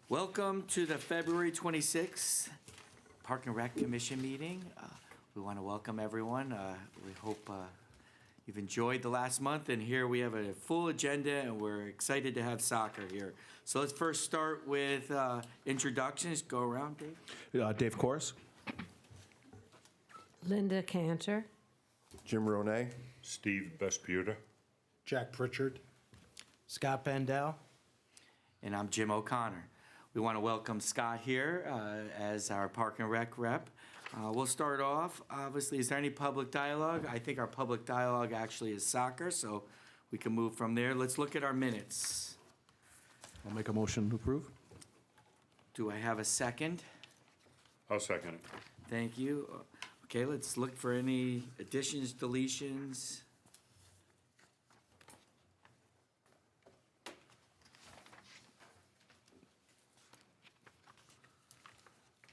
Welcome to the February 26th Park and Rec Commission meeting. We want to welcome everyone. We hope you've enjoyed the last month, and here we have a full agenda, and we're excited to have soccer here. So let's first start with introductions. Go around, Dave. Dave Corus. Linda Cantor. Jim Ronay. Steve Vesputa. Jack Pritchard. Scott Bendel. And I'm Jim O'Connor. We want to welcome Scott here as our Park and Rec rep. We'll start off. Obviously, is there any public dialogue? I think our public dialogue actually is soccer, so we can move from there. Let's look at our minutes. I'll make a motion to approve. Do I have a second? I'll second it. Thank you. Okay, let's look for any additions, deletions.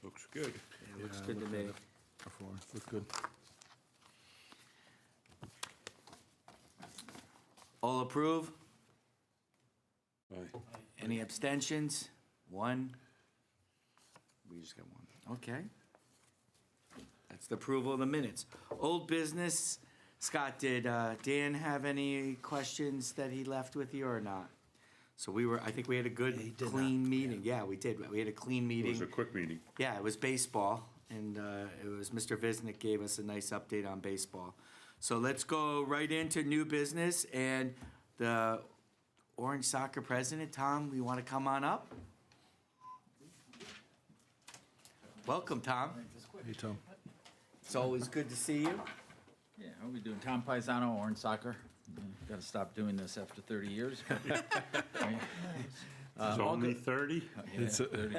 Looks good. It looks good to me. Before. Looks good. All approve? Aye. Any abstentions? One? We just got one. Okay. That's the approval of the minutes. Old business. Scott, did Dan have any questions that he left with you or not? So I think we had a good, clean meeting. Yeah, we did. We had a clean It meeting. was a quick meeting. Yeah, it was baseball, and it was Mr. Visnick gave us a nice update on baseball. So let's go right into new business, and the Orange Soccer president, Tom, you want to come on up? Welcome, Tom. Hey, Tom. It's always good to see you. Yeah, how are we doing? Tom Paisano, Orange Soccer. Got to stop doing this after 30 years. It's only 30? Yeah, 30.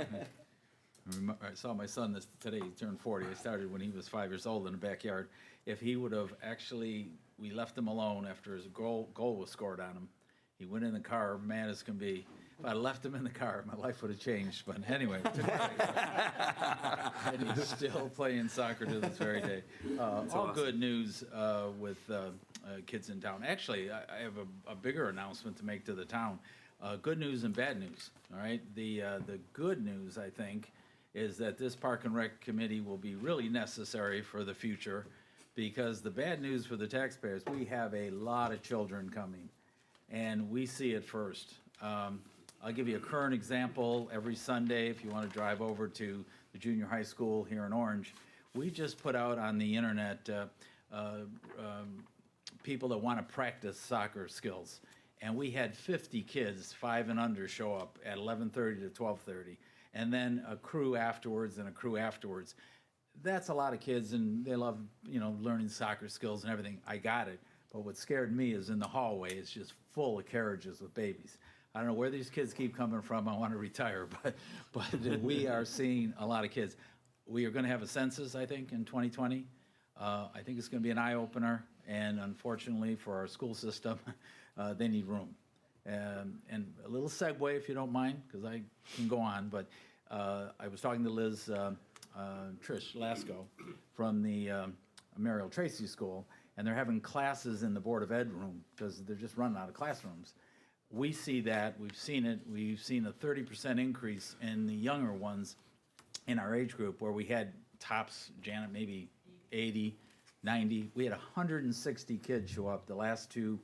I saw my son today. He turned 40. I started when he was 5 years old in the backyard. If he would have we left him alone after his goal was scored on him. He went in the car, mad as can be. If I left him in the car, my life would have changed. But anyway, and he's still playing soccer to this very day. All awesome. Good news with kids in town. Actually, I have a bigger announcement to make to the town. Good news and bad news. All right. The good news, I think, is that this Park and Rec committee will be really necessary for the future, because the bad news for the taxpayers, we have a lot of children coming, and we see it first. I'll give you a current example. Every Sunday, if you want to drive over to the junior high school here in Orange, we just put out on the internet people that want to practice soccer skills. And we had 50 kids, 5 and under, show up at 11:30 to 12:30, and then a crew afterwards and a crew afterwards. That's a lot of kids, and they love, learning soccer skills and everything. I got it. But what scared me is in the hallway, it's just full of carriages with babies. I don't know where these kids keep coming from. I want to retire, but we are seeing a lot of kids. We are going to have a census, I think, in 2020. I think it's going to be an eye-opener, and unfortunately for our school system, they need room. And a little segue, if you don't mind, because I can go on, but I was talking to Liz Trish Lasco from the Mariel Tracy School, and they're having classes in the Board of Ed room because they're just running out of classrooms. We see that. We've seen it. We've seen a 30% increase in the younger ones in our age group, where we had tops, Janet, maybe 80, 90. We had 160 kids show up the last two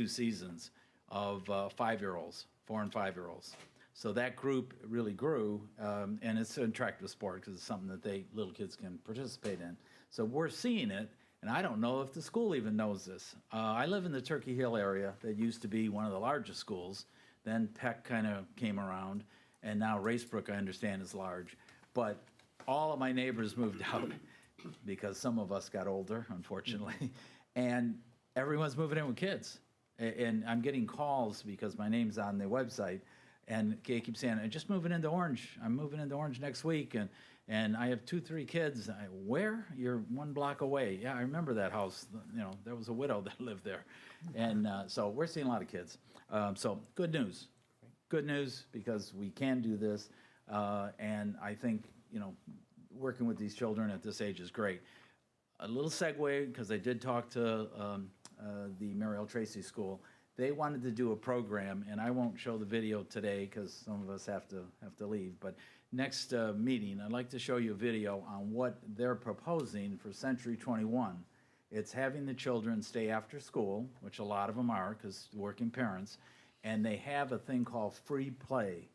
seasons of 5-year-olds, 4 and 5-year-olds. So that group really grew, and it's an attractive sport because it's something that little kids can participate in. So we're seeing it. And I don't know if the school even knows this. I live in the Turkey Hill area that used to be one of the largest schools. Then Peck kind of came around, and now Racebrook, I understand, is large. But all of my neighbors moved out because some of us got older, unfortunately. And everyone's moving in with kids. And I'm getting calls because my name's on the website. And they keep saying, I'm just moving into Orange. I'm moving into Orange next week. And I have 2-3 kids. Where? You're 1 block away. Yeah, I remember that house. There was a widow that lived there. And so we're seeing a lot of kids. So good news. Good news, because we can do this. And I think, working with these children at this age is great. A little segue, because I did talk to the Mariel Tracy School. they wanted to do a program, and I won't show the video today because some of us have to leave, but next meeting, I'd like to show you a video on what they're proposing for Century 21. It's having the children stay after school, which a lot of them are because working parents, and they have a thing called free play.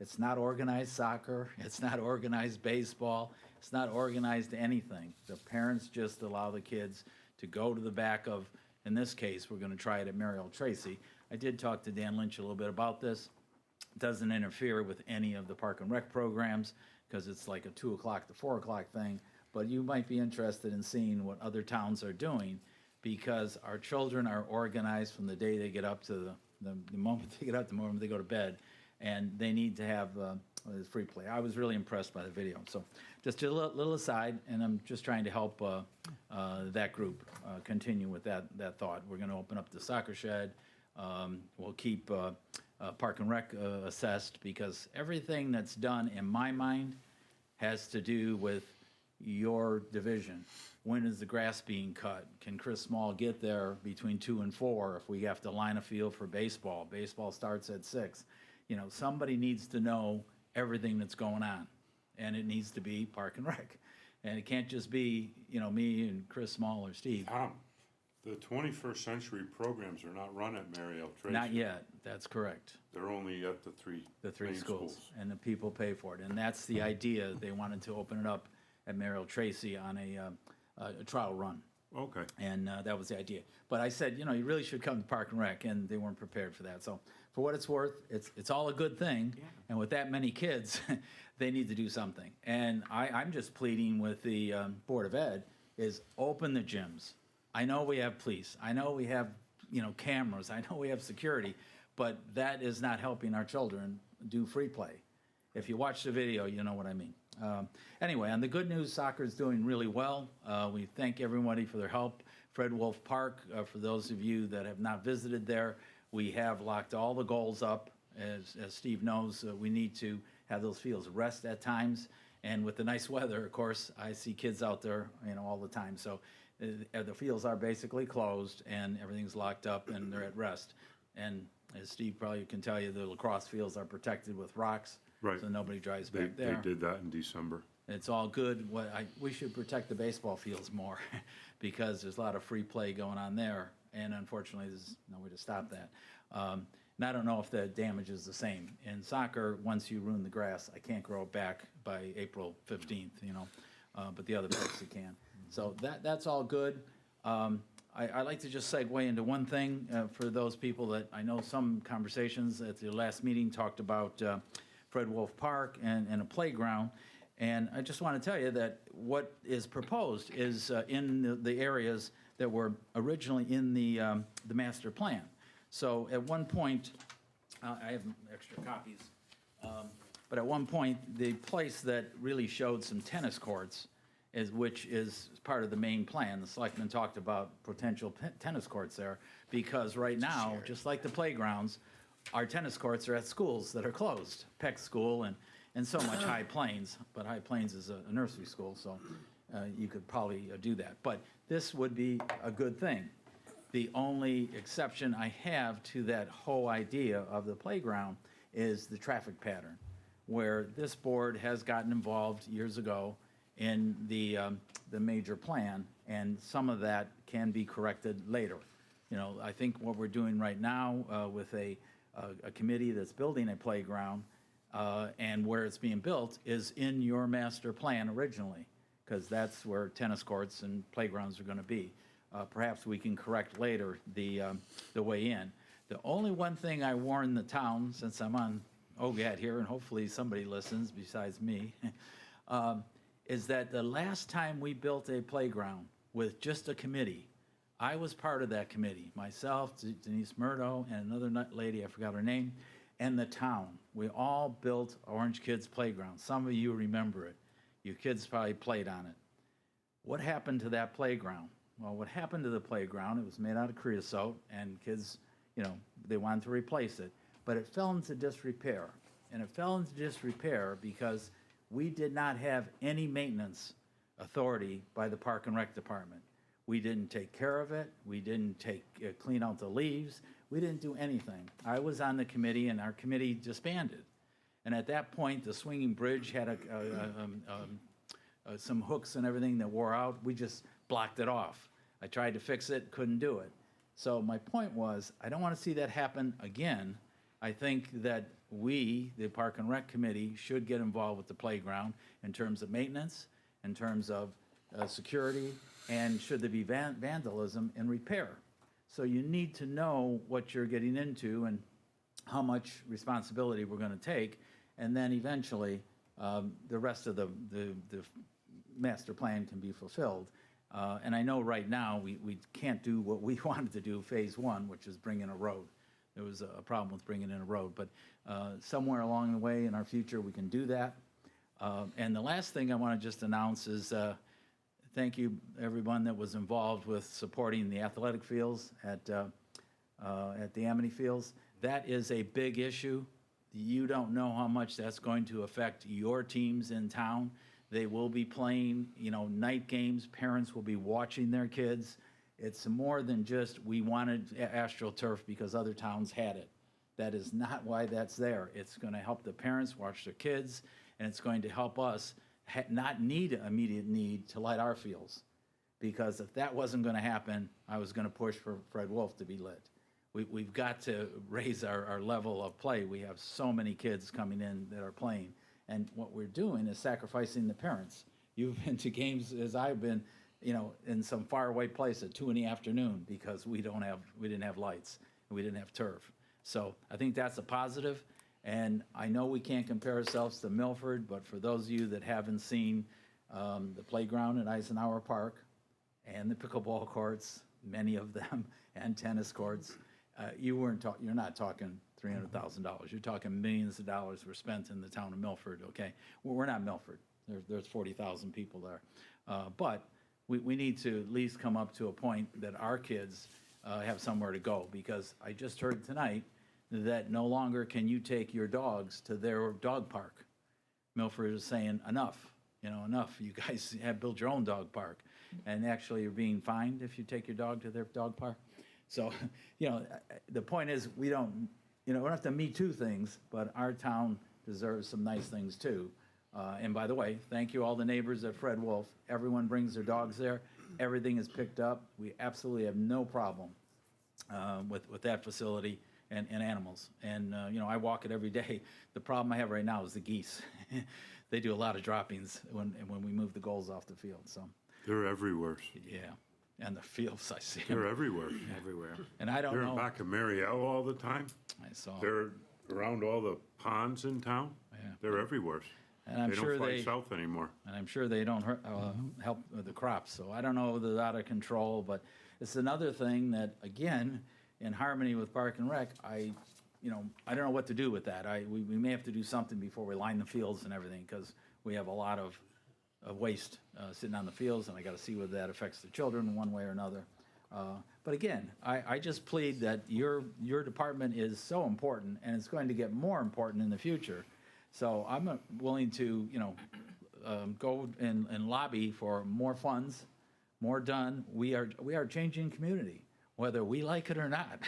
It's not organized soccer, it's not organized baseball, it's not organized anything. The parents just allow the kids to go to the back of, in this case, we're gonna try it at Mariel Tracy. I did talk to Dan Lynch a little bit about this. It doesn't interfere with any of the Park and Rec programs because it's like a 2 o'clock to 4 o'clock thing. But you might be interested in seeing what other towns are doing because our children are organized from the day they get up to the moment they get up, the moment they go to bed, and they need to have free play. I was really impressed by the video. So just a little aside, and I'm just trying to help that group continue with that thought. We're going to open up the soccer shed. We'll keep Park and Rec assessed because everything that's done, in my mind, has to do with your division. When is the grass being cut? Can Chris Small get there between 2 and 4 if we have to line a field for baseball? Baseball starts at 6. You know, somebody needs to know everything that's going on, and it needs to be Park and Rec. And it can't just be, you know, me and Chris Small or Steve. Tom, the 21st century programs are not run at Mariel Tracy. Not yet, that's correct. They're only at the three main schools. And the people pay for it. And that's the idea. They wanted to open it up at Mariel Tracy on a trial run. Okay. And that was the idea. But I said, you know, you really should come to Park and Rec, and they weren't prepared for that. So for what it's worth, it's all a good thing. Yeah. And with that many kids, they need to do something. And I'm just pleading with the Board of Ed is open the gyms. I know we have police. I know we have, you know, cameras. I know we have security. But that is not helping our children do free play. If you watch the video, you know what I mean. Anyway, on the good news, soccer is doing really well. We thank everybody for their help. Fred Wolf Park, for those of you that have not visited there, we have locked all the goals up. As Steve knows, we need to have those fields rest at times. And with the nice weather, of course, I see kids out there, you know, all the time. So the fields are basically closed and everything's locked up and they're at rest. And as Steve probably can tell you, the lacrosse fields are protected with rocks. Right. So nobody drives back there. They did that in December. It's all good. We should protect the baseball fields more because there's a lot of free play going on there. And unfortunately, there's no way to stop that. And I don't know if the damage is the same. In soccer, once you ruin the grass, I can't grow it back by April 15th, you know, but the other parts you can. So that's all good. I like to just segue into one thing for those people that I know some conversations at the last meeting talked about Fred Wolf Park and a playground. And I just want to tell you that what is proposed is in the areas that were originally in the master plan. So at one point, I have extra copies, but at one point, the place that really showed some tennis courts, which is part of the main plan. The selectmen talked about potential tennis courts there because right now, just like the playgrounds, our tennis courts are at schools that are closed, Peck School and so much High Plains, but High Plains is a nursery school, so you could probably do that. But this would be a good thing. The only exception I have to that whole idea of the playground is the traffic pattern, where this board has gotten involved years ago in the major plan, and some of that can be corrected later. You know, I think what we're doing right now with a committee that's building a playground and where it's being built is in your master plan originally, because that's where tennis courts and playgrounds are going to be. Perhaps we can correct later the way in. The only one thing I warn the town, since I'm on OGAT here, and hopefully somebody listens besides me, is that the last time we built a playground with just a committee, I was part of that committee, myself, Denise Murdo, and another lady, I forgot her name, and the town. We all built Orange Kids Playground. Some of you remember it. You kids probably played on it. What happened to that playground? Well, what happened to the playground, it was made out of creosote, and kids, you know, they wanted to replace it, but it fell into disrepair. And it fell into disrepair because we did not have any maintenance authority by the Park and Rec Department. We didn't take care of it. We didn't clean out the leaves. We didn't do anything. I was on the committee, and our committee disbanded. And at that point, the swinging bridge had some hooks and everything that wore out. We just blocked it off. I tried to fix it, couldn't do it. So my point was, I don't want to see that happen again. I think that we, the Park and Rec Committee, should get involved with the playground in terms of maintenance, in terms of security, and should there be vandalism and repair. So you need to know what you're getting into and how much responsibility we're going to take, and then eventually the rest of the master plan can be fulfilled. And I know right now we can't do what we wanted to do, phase one, which is bring in a road. There was a problem with bringing in a road, but somewhere along the way in our future we can do that. And the last thing I want to just announce is thank you everyone that was involved with supporting the athletic fields at the Amity Fields. That is a big issue. You don't know how much that's going to affect your teams in town. They will be playing, night games. Parents will be watching their kids. It's more than just we wanted AstroTurf because other towns had it. That is not why that's there. It's going to help the parents watch their kids, and it's going to help us not need immediate need to light our fields. Because if that wasn't going to happen, I was going to push for Fred Wolf to be lit. We've got to raise our level of play. We have so many kids coming in that are playing. And what we're doing is sacrificing the parents. You've been to games as I've been, in some faraway place at 2 PM because we didn't have lights and we didn't have turf. So I think that's a positive. And I know we can't compare ourselves to Milford, but for those of you that haven't seen the playground at Eisenhower Park and the pickleball courts, many of them, and tennis courts, you're not talking $300,000. You're talking millions of dollars were spent in the town of Milford, okay? Well, we're not Milford. There's 40,000 people there. But we need to at least come up to a point that our kids have somewhere to go, because I just heard tonight that no longer can you take your dogs to their dog park. Milford is saying, enough, enough. You guys have built your own dog park. And actually you're being fined if you take your dog to their dog park. So, the point is we don't have to Me Too things, but our town deserves some nice things too. And by the way, thank you all the neighbors at Fred Wolf. Everyone brings their dogs there. Everything is picked up. We absolutely have no problem with that facility and animals. And, I walk it every day. The problem I have right now is the geese. They do a lot of droppings when we move the goals off the field. So They're everywhere. yeah, and the fields I see 'em. They're everywhere. Everywhere. And I don't They're know. back in Mariel all the time. I saw. They're around all the ponds in town. Yeah. They're everywhere. And I'm They sure don't fly they south anymore. and I'm sure they don't help with the crops. So I don't know if they're out of control, but it's another thing that, again, in harmony with Park and Rec, I don't know what to do with that. We may have to do something before we line the fields and everything, because we have a lot of waste sitting on the fields, and I got to see whether that affects the children one way or another. But again, I just plead that your department is so important, and it's going to get more important in the future. So I'm willing to, go and lobby for more funds, more done. We are changing community, whether we like it or not.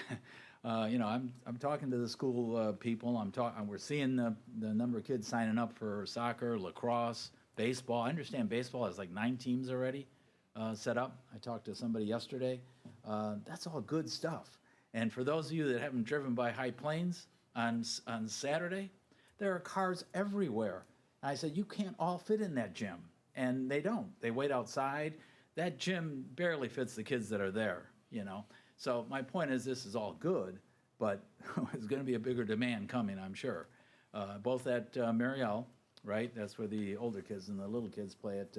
I'm talking to the school people. We're seeing the number of kids signing up for soccer, lacrosse, baseball. I understand baseball has like 9 teams already set up. I talked to somebody yesterday. That's all good stuff. And for those of you that haven't driven by High Plains on Saturday, there are cars everywhere. And I said, you can't all fit in that gym. And they don't. They wait outside. That gym barely fits the kids that are there, So my point is, this is all good, but there's going to be a bigger demand coming, I'm sure. Both at Mariel, right? That's where the older kids and the little kids play at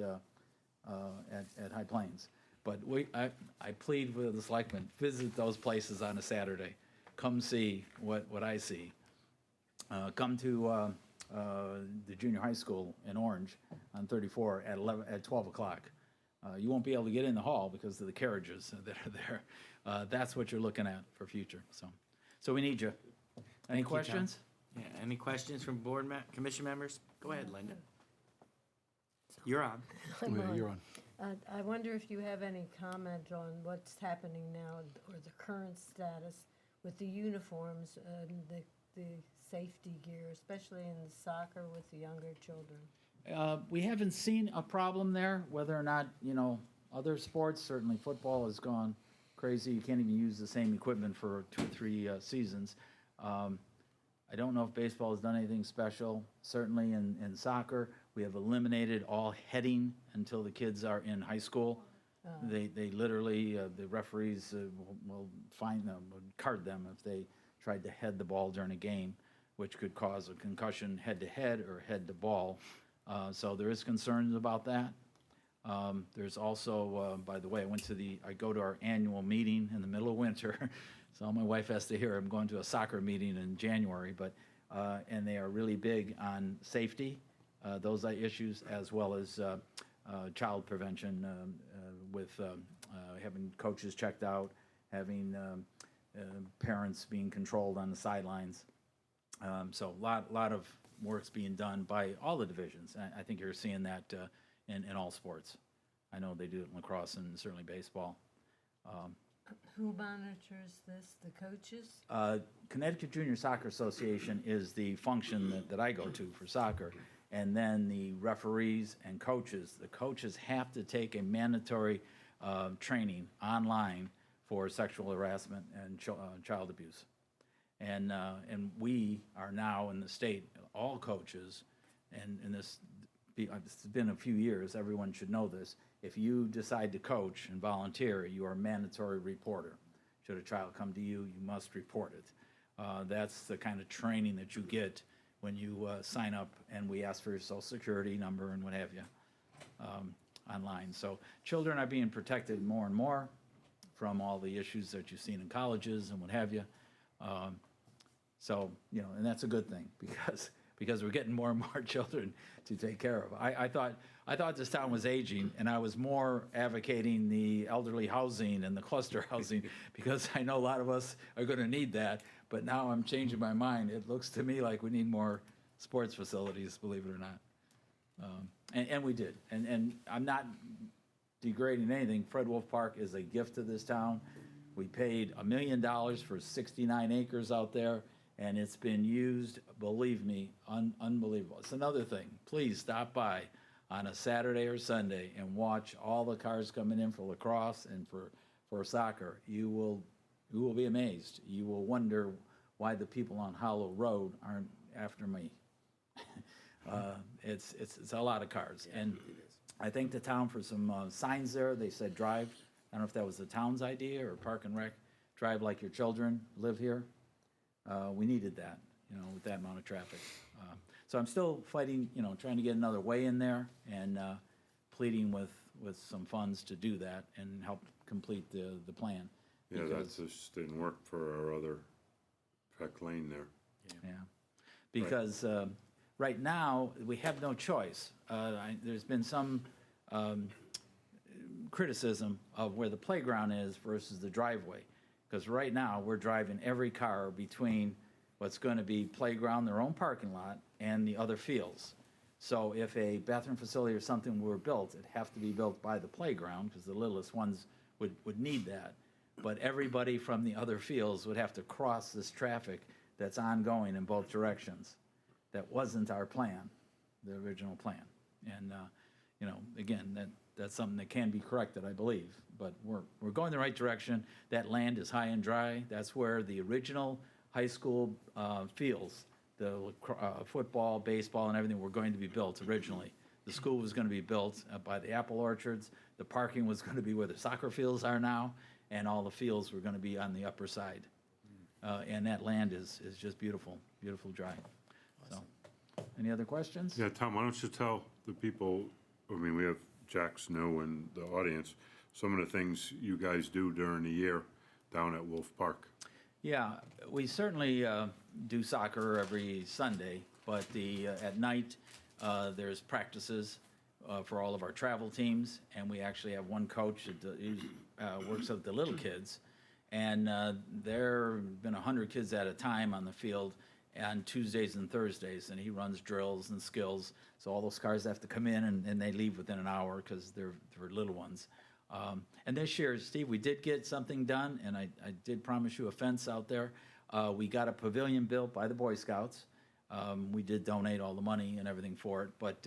High Plains. But I plead with the selectmen, visit those places on a Saturday. Come see what I see. Come to the junior high school in Orange on 34 at 12 o'clock. You won't be able to get in the hall because of the carriages that are there. That's what you're looking at for future. So we need you. Any questions? Yeah, any questions from commission members? Go ahead, Linda. You're on. Yeah, you're on. I wonder if you have any comment on what's happening now, or the current status with the uniforms and the safety gear, especially in soccer with the younger children. We haven't seen a problem there, whether or not, other sports, certainly football has gone crazy. You can't even use the same equipment for 2 or 3 seasons. I don't know if baseball has done anything special. Certainly in soccer, we have eliminated all heading until the kids are in high school. They literally, the referees will fine them, would card them if they tried to head the ball during a game, which could cause a concussion head to head or head to ball. So there is concerns about that. There's also, by the way, I go to our annual meeting in the middle of winter. So my wife has to hear I'm going to a soccer meeting in January, and they are really big on safety, those issues, as well as child prevention with having coaches checked out, having parents being controlled on the sidelines. So a lot of work's being done by all the divisions. I think you're seeing that in all sports. I know they do it in lacrosse and certainly baseball. Who monitors this, the coaches? Connecticut Junior Soccer Association is the function that I go to for soccer. And then the referees and coaches. The coaches have to take a mandatory training online for sexual harassment and child abuse. And we are now in the state, all coaches, and this, it's been a few years, everyone should know this. If you decide to coach and volunteer, you are a mandatory reporter. Should a child come to you, you must report it. That's the kind of training that you get when you sign up, and we ask for your social security number and what have you online. So children are being protected more and more from all the issues that you've seen in colleges and what have you. So, and that's a good thing because we're getting more and more children to take care of. I thought this town was aging, and I was more advocating the elderly housing and the cluster housing because I know a lot of us are going to need that. But now I'm changing my mind. It looks to me like we need more sports facilities, believe it or not. And we did. And I'm not degrading anything. Fred Wolf Park is a gift to this town. We paid $1 million for 69 acres out there, and it's been used, believe me, unbelievable. It's another thing. Please stop by on a Saturday or Sunday and watch all the cars coming in for lacrosse and for soccer. You will be amazed. You will wonder why the people on Hollow Road aren't after me. It's a lot of cars. And I thank the town for some signs there. They said drive. I don't know if that was the town's idea or Park and Rec. Drive like your children live here. We needed that, with that amount of traffic. So I'm still fighting, trying to get another way in there and pleading with some funds to do that and help complete the plan. Yeah, that just didn't work for our other Peck Lane there. Yeah, because right now we have no choice. There's been some criticism of where the playground is versus the driveway, because right now we're driving every car between what's going to be playground, their own parking lot, and the other fields. So if a bathroom facility or something were built, it'd have to be built by the playground because the littlest ones would need that. But everybody from the other fields would have to cross this traffic that's ongoing in both directions. That wasn't our plan, the original plan. And, again, that's something that can be corrected, I believe. But we're going the right direction. That land is high and dry. That's where the original high school fields, the football, baseball, and everything were going to be built originally. The school was going to be built by the apple orchards. The parking was going to be where the soccer fields are now, and all the fields were going to be on the upper side. And that land is just beautiful, beautiful dry. So, any other questions? Yeah, Tom, why don't you tell the people, we have Jack Snow in the audience, some of the things you guys do during the year down at Wolf Park. Yeah, we certainly do soccer every Sunday, but at night there's practices for all of our travel teams, and we actually have one coach that works with the little kids, and there have been 100 kids at a time on the field, on Tuesdays and Thursdays, and he runs drills and skills. So all those cars have to come in, and they leave within an hour because they're little ones. And this year, Steve, we did get something done, and I did promise you a fence out there. We got a pavilion built by the Boy Scouts. We did donate all the money and everything for it, but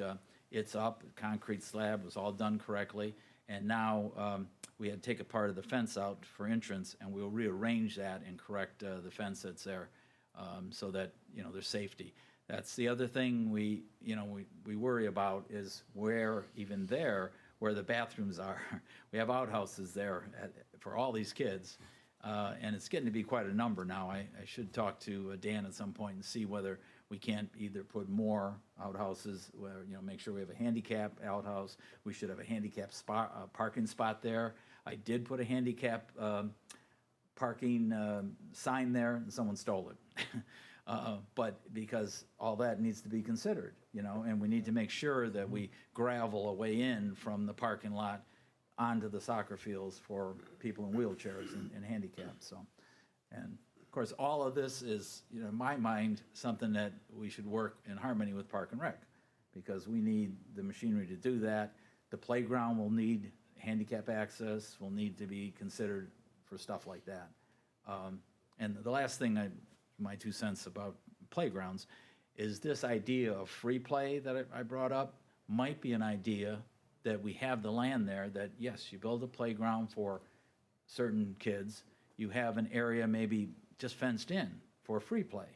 it's up, concrete slab was all done correctly, and now we had to take a part of the fence out for entrance, and we'll rearrange that and correct the fence that's there, so that, you know, there's safety. That's the other thing we worry about is where, even there, where the bathrooms are. We have outhouses there for all these kids, and it's getting to be quite a number now. I should talk to Dan at some point and see whether we can't either put more outhouses, where, you know, make sure we have a handicap outhouse. We should have a handicap spot, parking spot there. I did put a handicap parking sign there, and someone stole it. But because all that needs to be considered, you know, and we need to make sure that we gravel a way in from the parking lot onto the soccer fields for people in wheelchairs and handicapped. So, and of course, all of this is, you know, in my mind, something that we should work in harmony with Park and Rec, because we need the machinery to do that. The playground will need handicap access, will need to be considered for stuff like that. And the last thing, my 2 cents about playgrounds, is this idea of free play that I brought up might be an idea that we have the land there, that yes, you build a playground for certain kids, you have an area maybe just fenced in for free play.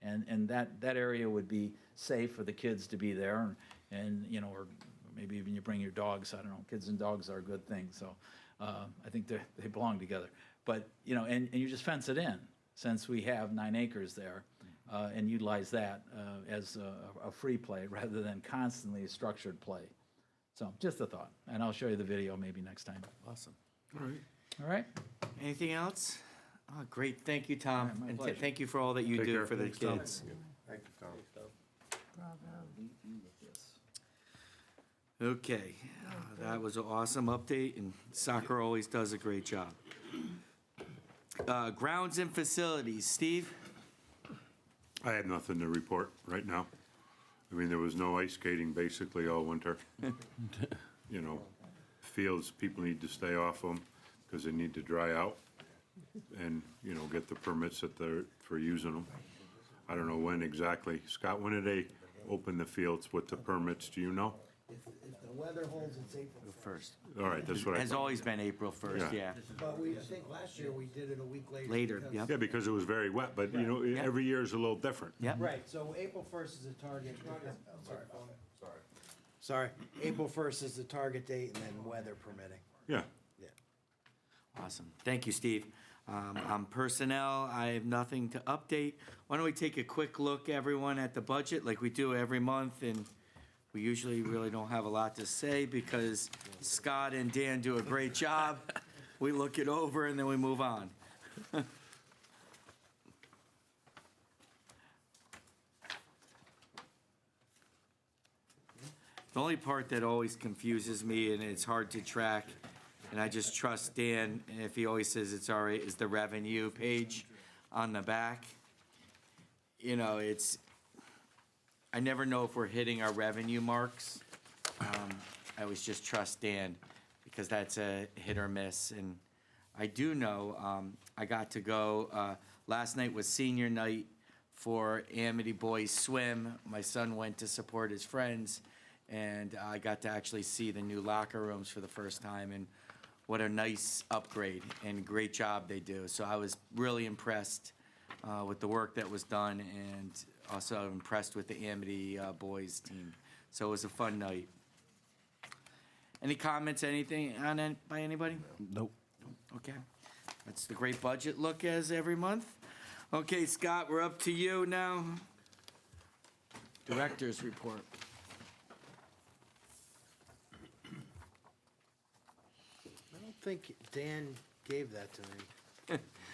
And that area would be safe for the kids to be there, and you know, or maybe even you bring your dogs, I don't know, kids and dogs are a good thing, so I think they belong together. But, you know, and you just fence it in, since we have 9 acres there, and utilize that as a free play rather than constantly structured play. So just a thought, and I'll show you the video maybe next time. Awesome. All right. All right? Anything else? Oh, great. Thank you, Tom. Yeah, my And pleasure. thank you for all that you Take do care. for the Thanks, Tom. kids. Bravo. Okay, that was an awesome update, and soccer always does a great job. Grounds and facilities, Steve? I have nothing to report right now. I mean, there was no ice skating basically all winter. You know, fields, people need to stay off them because they need to dry out and, you know, get the permits for using them. I don't know when exactly. Scott, when did they open the fields with the permits? Do you know? If the weather holds, it's April. First. All right, that's what I Has thought. always been April 1st, Yeah. yeah. But I think last year we did it a week later. Later, because- yep. Yeah, because it was very wet, but you know, Yeah. every year is a little different. Yep. Right, so April 1st is the target. Sorry, April 1st is the target date, and then weather permitting. Yeah. Awesome. Thank you, Steve. On personnel, I have nothing to update. Why don't we take a quick look, everyone, at the budget like we do every month? And we usually really don't have a lot to say because Scott and Dan do a great job. We look it over and then we move on. The only part that always confuses me, and it's hard to track, and I just trust Dan, and if he always says it's all right, is the revenue page on the back. You know, I never know if we're hitting our revenue marks. I always just trust Dan, because that's a hit or miss. And I do know, I got to go, last night was senior night for Amity Boys Swim. My son went to support his friends, and I got to actually see the new locker rooms for the first time, and what a nice upgrade and great job they do. So I was really impressed with the work that was done, and also impressed with the Amity boys team. So it was a fun night. Any comments, anything on it by anybody? Nope. Okay. That's the great budget look as every month. Okay, Scott, we're up to you now. Director's report. I don't think Dan gave that to me.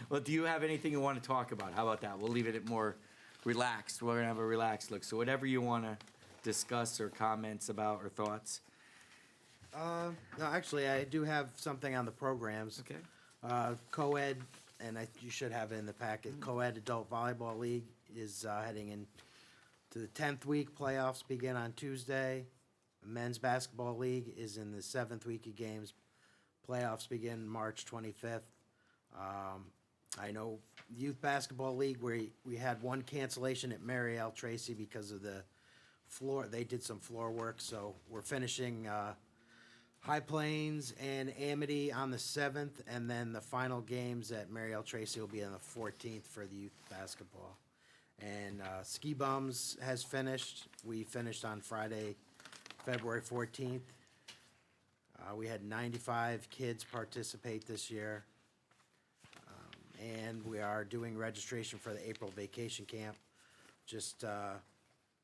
Well, do you have anything you want to talk about? How about that? We'll leave it more relaxed. We're gonna have a relaxed look. So whatever you want to discuss or comments about or thoughts. No, actually, I do have something on the programs. Okay. Co-ed and you should have it in the packet. Co-ed Adult Volleyball League is heading in to the 10th week. Playoffs begin on Tuesday. Men's Basketball League is in the 7th week of games. Playoffs begin March 25th. I know Youth Basketball League, where we had one cancellation at Mary L. Tracy because of the floor. They did some floor work, so we're finishing High Plains and Amity on the 7th, and then the final games at Mary L. Tracy will be on the 14th for the youth basketball. And Ski Bums has finished. We finished on Friday, February 14th. We had 95 kids participate this year. And we are doing registration for the April vacation camp. Just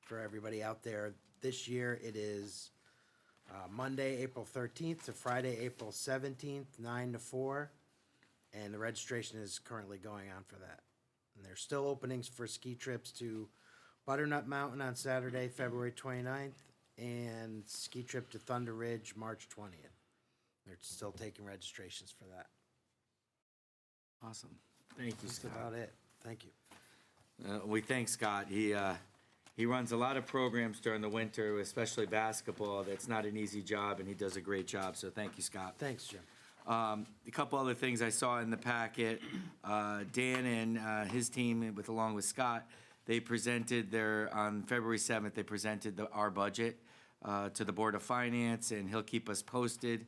for everybody out there, this year it is Monday, April 13th to Friday, April 17th, 9 to 4. And the registration is currently going on for that. And there's still openings for ski trips to Butternut Mountain on Saturday, February 29th, and ski trip to Thunder Ridge, March 20th. They're still taking registrations for that. Awesome. Thank you, That's Scott. about it. Thank you. We thank Scott. He runs a lot of programs during the winter, especially basketball. That's not an easy job, and he does a great job. So thank you, Scott. Thanks, Jim. A couple other things I saw in the packet. Dan and his team, along with Scott, they presented on February 7th, they presented our budget to the Board of Finance, and he'll keep us posted.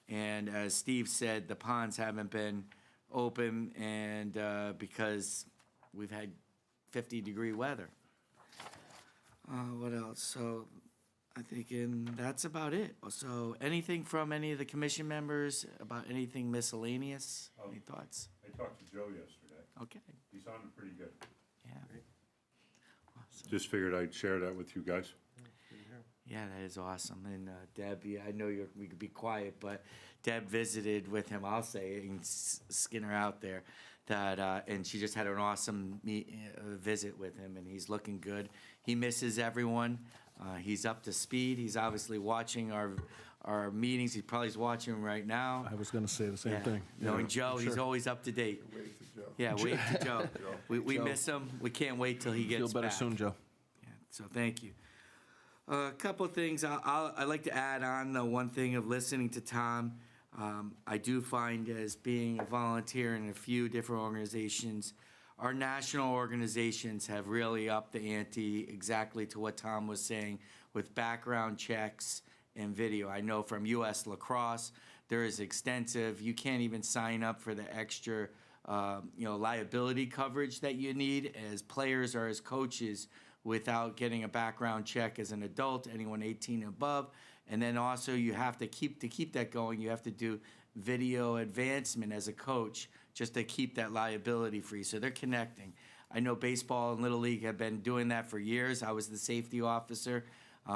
And as Steve said, the ponds haven't been open and because we've had 50-degree weather. What else? So I think that's about it. So anything from any of the commission members about anything miscellaneous? Any thoughts? I talked to Joe yesterday. Okay. He sounded pretty good. Yeah. Awesome. Just figured I'd share that with you guys. Yeah, that is awesome. And Deb, yeah, I know we could be quiet, but Deb visited with him, I'll say, and Skinner out there, and she just had an awesome visit with him, and he's looking good. He misses everyone. He's up to speed. He's obviously watching our meetings. He probably is watching them right now. I was going to say the same Yeah. thing. Knowing Yeah, Joe, he's sure. always up to date. Yeah, wait to Joe. We Joe. miss him. We can't wait till he gets Feel better back. soon, Joe. Yeah, so thank you. A couple of things I'd like to add on. The one thing of listening to Tom, I do find as being a volunteer in a few different organizations, our national organizations have really upped the ante exactly to what Tom was saying with background checks and video. I know from U.S. Lacrosse, there is extensive, you can't even sign up for the extra liability coverage that you need as players or as coaches without getting a background check as an adult, anyone 18 and above. And then also you have to keep that going, you have to do video advancement as a coach just to keep that liability free. So they're connecting. I know baseball and Little League have been doing that for years. I was the safety officer.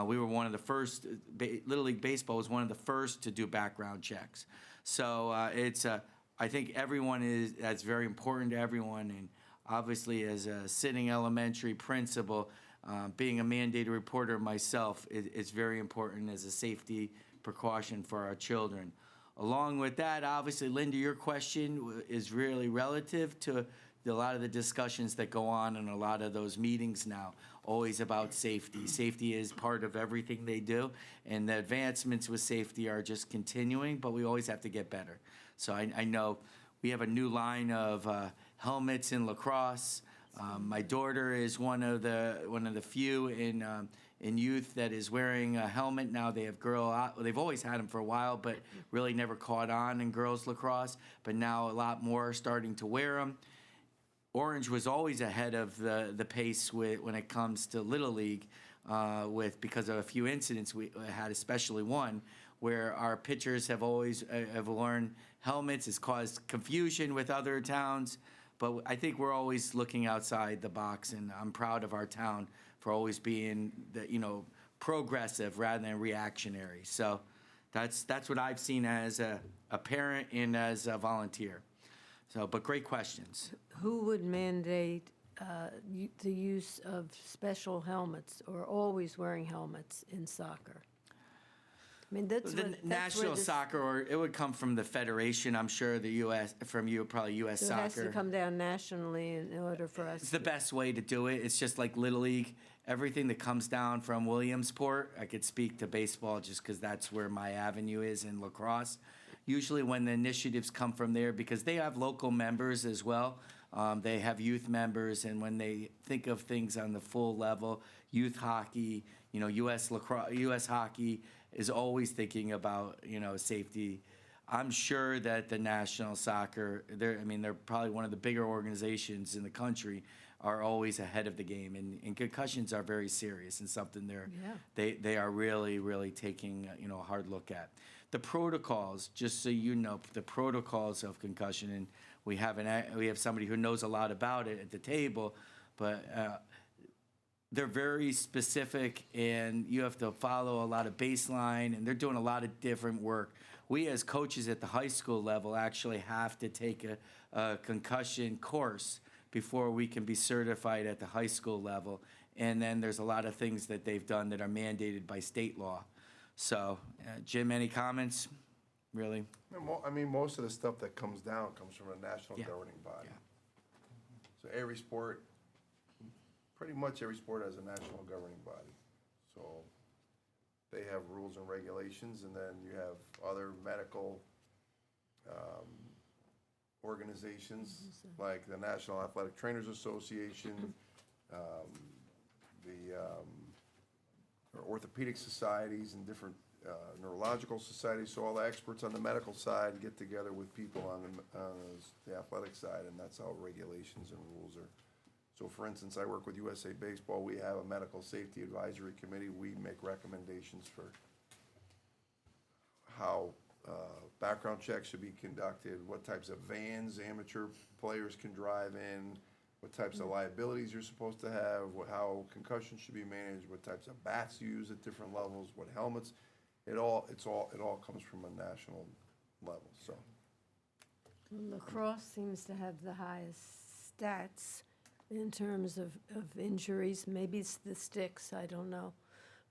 We were one of the first, Little League Baseball was one of the first to do background checks. So I think that's very important to everyone. And obviously, as a sitting elementary principal, being a mandated reporter myself, it's very important as a safety precaution for our children. Along with that, obviously, Linda, your question is really relative to a lot of the discussions that go on in a lot of those meetings now, always about safety. Safety is part of everything they do, and the advancements with safety are just continuing, but we always have to get better. So I know we have a new line of helmets in lacrosse. My daughter is one of the few in youth that is wearing a helmet now. They have they've always had them for a while, but really never caught on in girls lacrosse. But now a lot more are starting to wear them. Orange was always ahead of the pace when it comes to Little League, because of a few incidents we had, especially one where our pitchers have always have learned helmets. It's caused confusion with other towns. But I think we're always looking outside the box, and I'm proud of our town for always being progressive rather than reactionary. So that's what I've seen as a parent and as a volunteer. So, but great questions. Who would mandate the use of special helmets or always wearing helmets in soccer? I mean, that's The what, that's where national this, soccer, or it would come from the federation, I'm sure, the U.S., from you, probably U.S. so it has to Soccer. come down nationally in order for us. It's the best way to do it. It's just like Little League. Everything that comes down from Williamsport, I could speak to baseball just because that's where my avenue is in lacrosse. Usually when the initiatives come from there, because they have local members as well. They have youth members, and when they think of things on the full level, youth hockey, U.S. lacrosse, U.S. hockey is always thinking about, safety. I'm sure that the national soccer, they're probably one of the bigger organizations in the country, are always ahead of the game, and concussions are very serious and something they are really, really taking a hard look at. The protocols, just so you know, the protocols of concussion, and we have somebody who knows a lot about it at the table, but they're very specific, and you have to follow a lot of baseline, and they're doing a lot of different work. We as coaches at the high school level actually have to take a concussion course before we can be certified at the high school level. And then there's a lot of things that they've done that are mandated by state law. So, Jim, any comments? Really? I mean, most of the stuff that comes down comes from a national Yeah. governing body. Yeah. So every sport, pretty much every sport has a national governing body. So they have rules and regulations, and then you have other medical organizations like the National Athletic Trainers Association, or orthopedic societies and different neurological societies. So all the experts on the medical side get together with people on the athletic side, and that's how regulations and rules are. So for instance, I work with USA Baseball. We have a medical safety advisory committee. We make recommendations for how background checks should be conducted, what types of vans amateur players can drive in, what types of liabilities you're supposed to have, how concussion should be managed, what types of bats you use at different levels, what helmets. It all comes from a national level. So Lacrosse seems to have the highest stats in terms of injuries. Maybe it's the sticks, I don't know.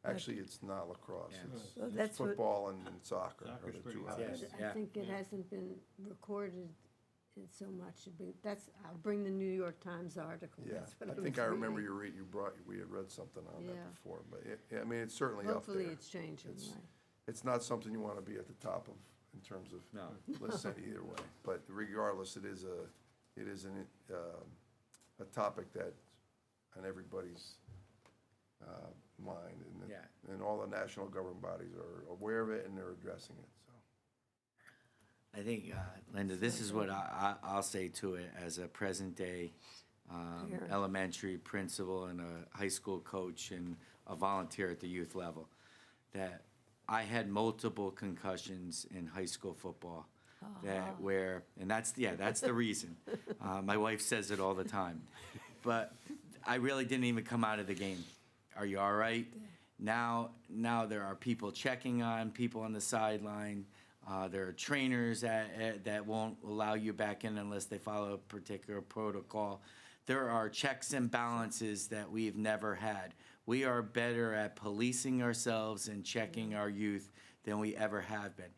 actually, it's not lacrosse. Yeah. Well, It's that's what- football and soccer are Soccer's the pretty two high. highest. But Yeah. I think it hasn't been recorded in so much. I'll bring the New York Times article. Yeah, That's what I was think I remember reading. we had read something on Yeah. that before, but I mean, it's certainly up Hopefully there. it's changing, It's- right? It's not something you want to be at the top of in terms of No. listen either way. But regardless, it is a topic that on everybody's mind, and Yeah. and all the national governing bodies are aware of it and they're addressing it. So I think, Linda, this is what I'll say to it as a present-day Parent. elementary principal and a high school coach and a volunteer at the youth level, that I had multiple concussions in high school football. And that's the reason. My wife says it all the time. But I really didn't even come out of the game. Are you all right? Now there are people checking on people on the sideline. There are trainers that won't allow you back in unless they follow a particular protocol. There are checks and balances that we've never had. We are better at policing ourselves and checking our youth than we ever have been.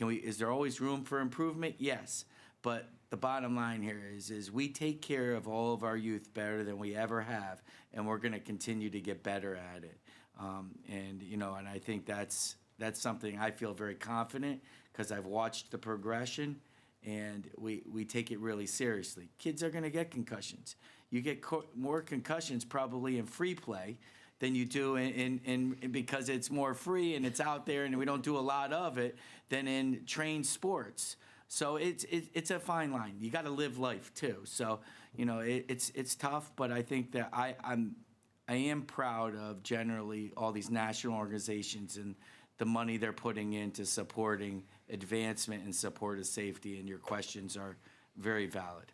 Is there always room for improvement? Yes. But the bottom line here is we take care of all of our youth better than we ever have, and we're going to continue to get better at it. And I think that's something I feel very confident because I've watched the progression, and we take it really seriously. Kids are going to get concussions. You get more concussions probably in free play than you do in because it's more free and it's out there and we don't do a lot of it than in trained sports. So it's a fine line. You got to live life too. So it's tough, but I think that I am proud of generally all these national organizations and the money they're putting into supporting advancement and support of safety. And your questions are very valid.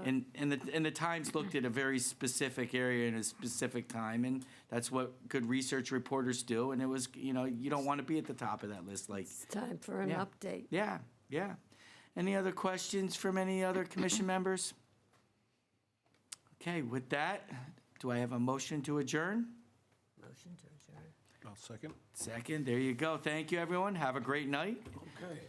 And the Times looked at a very specific area in a specific time, and that's what good research reporters do. And it was, you don't want to be at the top of that list. Like, It's time for an Yeah. update. yeah. Any other questions from any other commission members? Okay, with that, do I have a motion to adjourn? Motion to adjourn. I'll second. Second, there you go. Thank you, everyone. Have a great night. Okay.